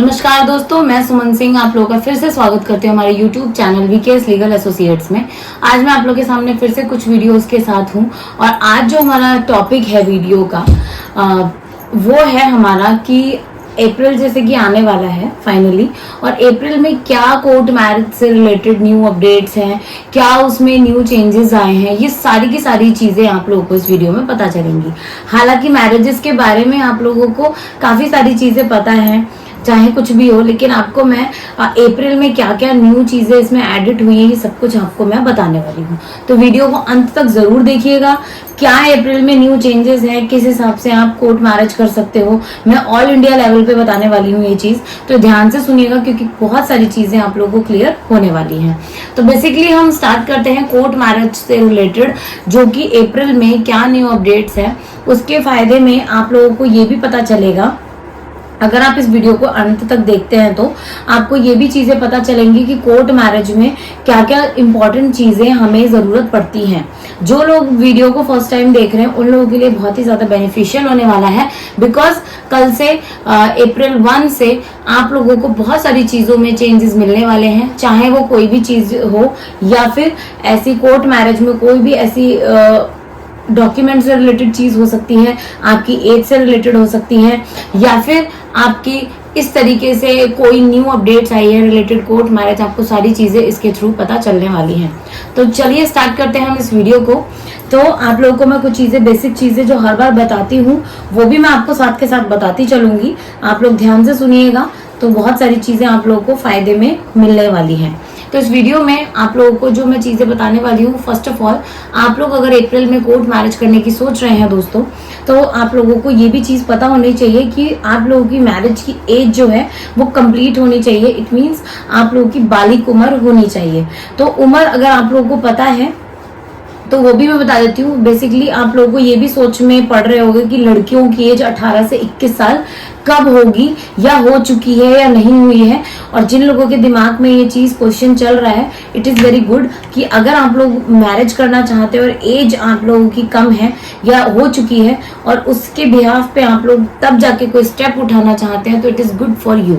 नमस्कार दोस्तों, मैं सुमन सिंह आप लोगों का फिर से स्वागत करती हूँ हमारे YouTube channel VKS legal associates में। आज मैं आप लोगों के सामने फिर से कुछ वीडियोस के साथ हूँ और आज जो हमारा टॉपिक है वीडियो का वो है हमारा कि अप्रैल जैसे कि आने वाला है फाइनली, और अप्रैल में क्या कोर्ट मैरिज से रिलेटेड न्यू अपडेट्स हैं, क्या उसमें न्यू चेंजेस आए हैं, ये सारी की सारी चीजें आप लोगों को इस वीडियो में पता चलेंगी। हालांकि मैरिजेस के बारे में आप लोगों को काफी सारी चीजें पता है, चाहे कुछ भी हो, लेकिन आपको मैं अप्रैल में क्या क्या न्यू चीजें इसमें एडिट हुई है ये सब कुछ आपको मैं बताने वाली हूँ। तो वीडियो को अंत तक जरूर देखिएगा। क्या अप्रैल में न्यू चेंजेस हैं, किस हिसाब से आप कोर्ट मैरिज कर सकते हो, मैं ऑल इंडिया लेवल पे बताने वाली हूँ ये चीज, तो ध्यान से सुनिएगा क्योंकि बहुत सारी चीजें आप लोगों को क्लियर होने वाली हैं। तो बेसिकली हम स्टार्ट करते हैं कोर्ट मैरिज से रिलेटेड, जो कि अप्रैल में क्या न्यू अपडेट्स है। उसके फायदे में आप लोगों को ये भी पता चलेगा, अगर आप इस वीडियो को अंत तक देखते हैं तो आपको ये भी चीजें पता चलेंगी कि कोर्ट मैरिज में क्या क्या इंपॉर्टेंट चीजें हमें जरूरत पड़ती हैं। जो लोग वीडियो को फर्स्ट टाइम देख रहे हैं उन लोगों के लिए बहुत ही ज्यादा बेनिफिशियल होने वाला है, बिकॉज कल से अप्रैल 1 से आप लोगों को बहुत सारी चीजों में चेंजेस मिलने वाले हैं, चाहे वो कोई भी चीज हो या फिर ऐसी कोर्ट मैरिज में कोई भी ऐसी डॉक्यूमेंट से रिलेटेड चीज हो सकती है, आपकी एज से रिलेटेड हो सकती है, या फिर आपकी इस तरीके से कोई न्यू अपडेट्स आई है रिलेटेड कोर्ट मैरिज, आपको सारी चीजें इसके थ्रू पता चलने वाली हैं। तो चलिए स्टार्ट करते हैं हम इस वीडियो को। तो आप लोगों को मैं कुछ चीजें, बेसिक चीजें जो हर बार बताती हूँ वो भी मैं आपको साथ के साथ बताती चलूंगी। आप लोग ध्यान से सुनिएगा तो बहुत सारी चीजें आप लोगों को फायदे में मिलने वाली हैं। तो इस वीडियो में आप लोगों को जो मैं चीजें बताने वाली हूँ, फर्स्ट ऑफ ऑल आप लोग अगर अप्रैल में कोर्ट मैरिज करने की सोच रहे हैं दोस्तों, तो आप लोगों को ये भी चीज पता होनी चाहिए कि आप लोगों की मैरिज की एज जो है वो कंप्लीट होनी चाहिए। इट मीन्स आप लोगों की बालिग उम्र होनी चाहिए। तो उम्र अगर आप लोगों को पता है तो वो भी मैं बता देती हूँ। बेसिकली आप लोगों को ये भी सोच में पड़ रहे होंगे कि लड़कियों की एज 18 से 21 साल कब होगी, या हो चुकी है या नहीं हुई है। और जिन लोगों के दिमाग में ये चीज क्वेश्चन चल रहा है, इट इज वेरी गुड कि अगर आप लोग मैरिज करना चाहते हो और एज आप लोगों की कम है या हो चुकी है और उसके बिहाफ पे आप लोग तब जाके कोई स्टेप उठाना चाहते हैं, तो it is good for you.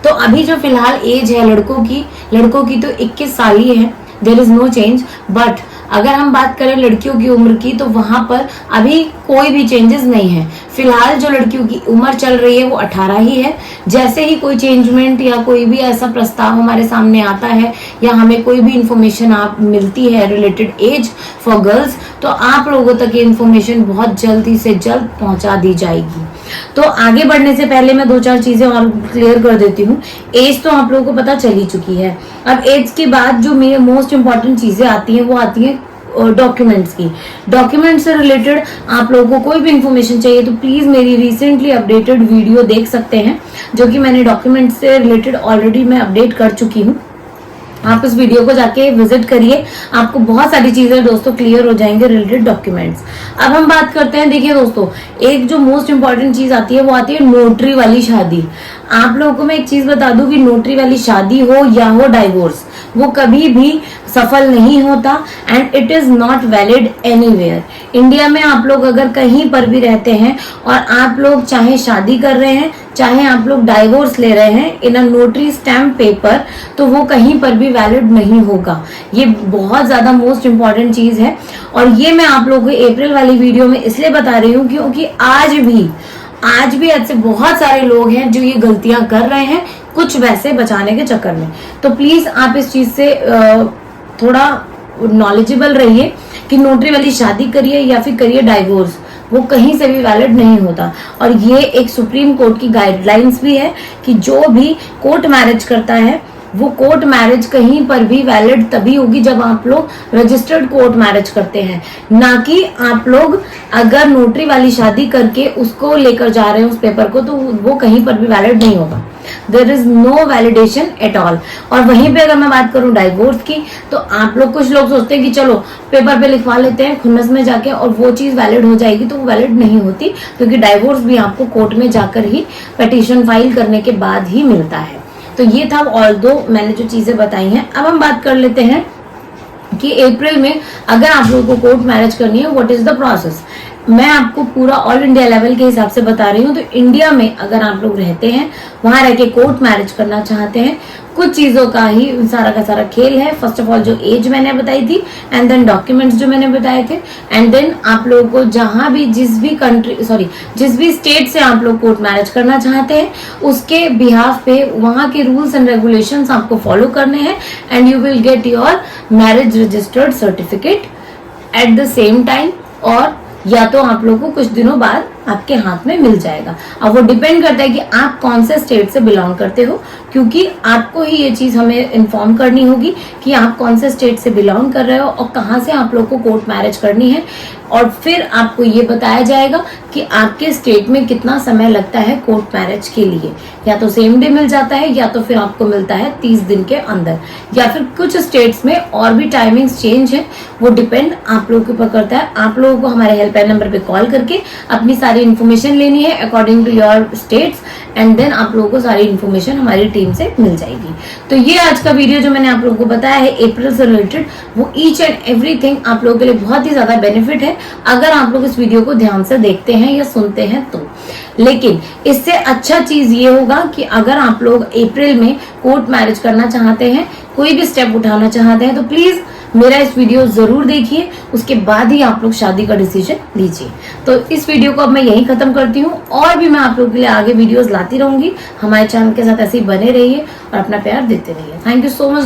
तो अभी जो फिलहाल एज है लड़कों की तो 21 साल ही है, there is no change. But अगर हम बात करें लड़कियों की उम्र की, तो वहां पर अभी कोई भी चेंजेस नहीं है। फिलहाल जो लड़कियों की उम्र चल रही है वो 18 ही है। जैसे ही कोई चेंजमेंट या कोई भी ऐसा प्रस्ताव हमारे सामने आता है या हमें कोई भी इंफॉर्मेशन आप मिलती है रिलेटेड एज फॉर गर्ल्स, तो आप लोगों तक ये इंफॉर्मेशन बहुत जल्दी से जल्द पहुंचा दी जाएगी। तो आगे बढ़ने से पहले मैं 2-4 चीजें और क्लियर कर देती हूँ। एज तो आप लोगों को पता चल ही चुकी है। अब एज के बाद जो मोस्ट इंपॉर्टेंट चीजें आती हैं वो आती हैं डॉक्यूमेंट्स की। डॉक्यूमेंट से रिलेटेड आप लोगों को कोई भी इंफॉर्मेशन चाहिए तो प्लीज मेरी रिसेंटली अपडेटेड वीडियो देख सकते हैं, जो कि मैंने डॉक्यूमेंट से रिलेटेड ऑलरेडी मैं अपडेट कर चुकी हूँ। आप इस वीडियो को जाके विजिट करिए, आपको बहुत सारी चीजें दोस्तों क्लियर हो जाएंगे रिलेटेड डॉक्यूमेंट्स। अब हम बात करते हैं, देखिए दोस्तों, एक जो मोस्ट इंपॉर्टेंट चीज आती है वो आती है नोटरी वाली शादी। आप लोगों को मैं एक चीज बता दूं कि नोटरी वाली शादी हो या हो डाइवोर्स, वो कभी भी सफल नहीं होता and it is not valid anywhere. India में आप लोग अगर कहीं पर भी रहते हैं और आप लोग चाहे शादी कर रहे हैं चाहे आप लोग डाइवोर्स ले रहे हैं इन अ नोटरी स्टैम्प पेपर, तो वो कहीं पर भी वैलिड नहीं होगा। ये बहुत ज्यादा मोस्ट इंपॉर्टेंट चीज है और ये मैं आप लोगों को अप्रैल वाली वीडियो में इसलिए बता रही हूँ क्योंकि आज भी ऐसे बहुत सारे लोग हैं जो ये गलतियां कर रहे हैं कुछ वैसे बचाने के चक्कर में। तो प्लीज आप इस चीज से थोड़ा नॉलेजेबल रहिए कि नोटरी वाली शादी करिए या फिर करिए डाइवोर्स, वो कहीं से भी वैलिड नहीं होता। और ये एक सुप्रीम कोर्ट की गाइडलाइंस भी है कि जो भी कोर्ट मैरिज करता है वो कोर्ट मैरिज कहीं पर भी वैलिड तभी होगी जब आप लोग रजिस्टर्ड कोर्ट मैरिज करते हैं, ना कि आप लोग अगर नोटरी वाली शादी करके उसको लेकर जा रहे हैं उस पेपर को, तो वो कहीं पर भी वैलिड नहीं होगा। There is no validation at all. और वहीं पे अगर मैं बात करूं डाइवोर्स की, तो आप लोग कुछ लोग सोचते हैं कि चलो पेपर पे लिखवा लेते हैं खुन्नस में जाके और वो चीज वैलिड हो जाएगी, तो वो वैलिड नहीं होती, क्योंकि डाइवोर्स भी आपको कोर्ट में जाकर ही पिटीशन फाइल करने के बाद ही मिलता है। तो ये था ऑल दो मैंने जो चीजें बताई हैं। अब हम बात कर लेते हैं कि अप्रैल में अगर आप लोगों को कोर्ट मैरिज करनी है, व्हाट इज द प्रोसेस। मैं आपको पूरा ऑल इंडिया लेवल के हिसाब से बता रही हूँ। तो इंडिया में अगर आप लोग रहते हैं, वहां रह के कोर्ट मैरिज करना चाहते हैं, कुछ चीजों का ही सारा का सारा खेल है। फर्स्ट ऑफ ऑल जो एज मैंने बताई थी, एंड देन डॉक्यूमेंट्स जो मैंने बताए थे, एंड देन आप लोगों को जहां भी जिस भी स्टेट से आप लोग कोर्ट मैरिज करना चाहते हैं, उसके बिहाफ पे वहां के रूल्स एंड रेगुलेशंस आपको फॉलो करने हैं, and you will get your marriage registered certificate at the same time, और या तो आप लोगों को कुछ दिनों बाद आपके हाथ में मिल जाएगा। अब वो डिपेंड करता है कि आप कौन से स्टेट से बिलोंग करते हो, क्योंकि आपको ही ये चीज हमें इन्फॉर्म करनी होगी कि आप कौन से स्टेट से बिलोंग कर रहे हो और कहाँ से आप लोग को कोर्ट मैरिज करनी है। और फिर आपको ये बताया जाएगा कि आपके स्टेट में कितना समय लगता है कोर्ट मैरिज के लिए। या तो सेम डे मिल जाता है, या तो फिर आपको मिलता है 30 दिन के अंदर, या फिर कुछ स्टेट्स में और भी टाइमिंग्स चेंज है। वो डिपेंड आप लोगों के ऊपर करता है। आप लोगों को हमारे हेल्पलाइन नंबर पे कॉल करके अपनी सारी इन्फॉर्मेशन लेनी है according to your states, and then आप लोगों को सारी इन्फॉर्मेशन हमारी टीम से मिल जाएगी। तो ये आज का वीडियो जो मैंने आप लोगों को बताया है अप्रैल से रिलेटेड, वो ईच एंड एवरीथिंग आप लोगों के लिए बहुत ही ज्यादा बेनिफिट है अगर आप लोग इस वीडियो को ध्यान से देखते हैं या सुनते हैं तो। लेकिन इससे अच्छा चीज ये होगा कि अगर आप लोग अप्रैल में कोर्ट मैरिज करना चाहते हैं, कोई भी स्टेप उठाना चाहते हैं, तो प्लीज मेरा इस वीडियो जरूर देखिए, उसके बाद ही आप लोग शादी का डिसीजन लीजिए। तो इस वीडियो को अब मैं यहीं खत्म करती हूँ, और भी मैं आप लोगों के लिए आगे वीडियोस लाती रहूंगी। हमारे चैनल के साथ ऐसे ही बने रहिए और अपना प्यार देते रहिए। Thank you so much.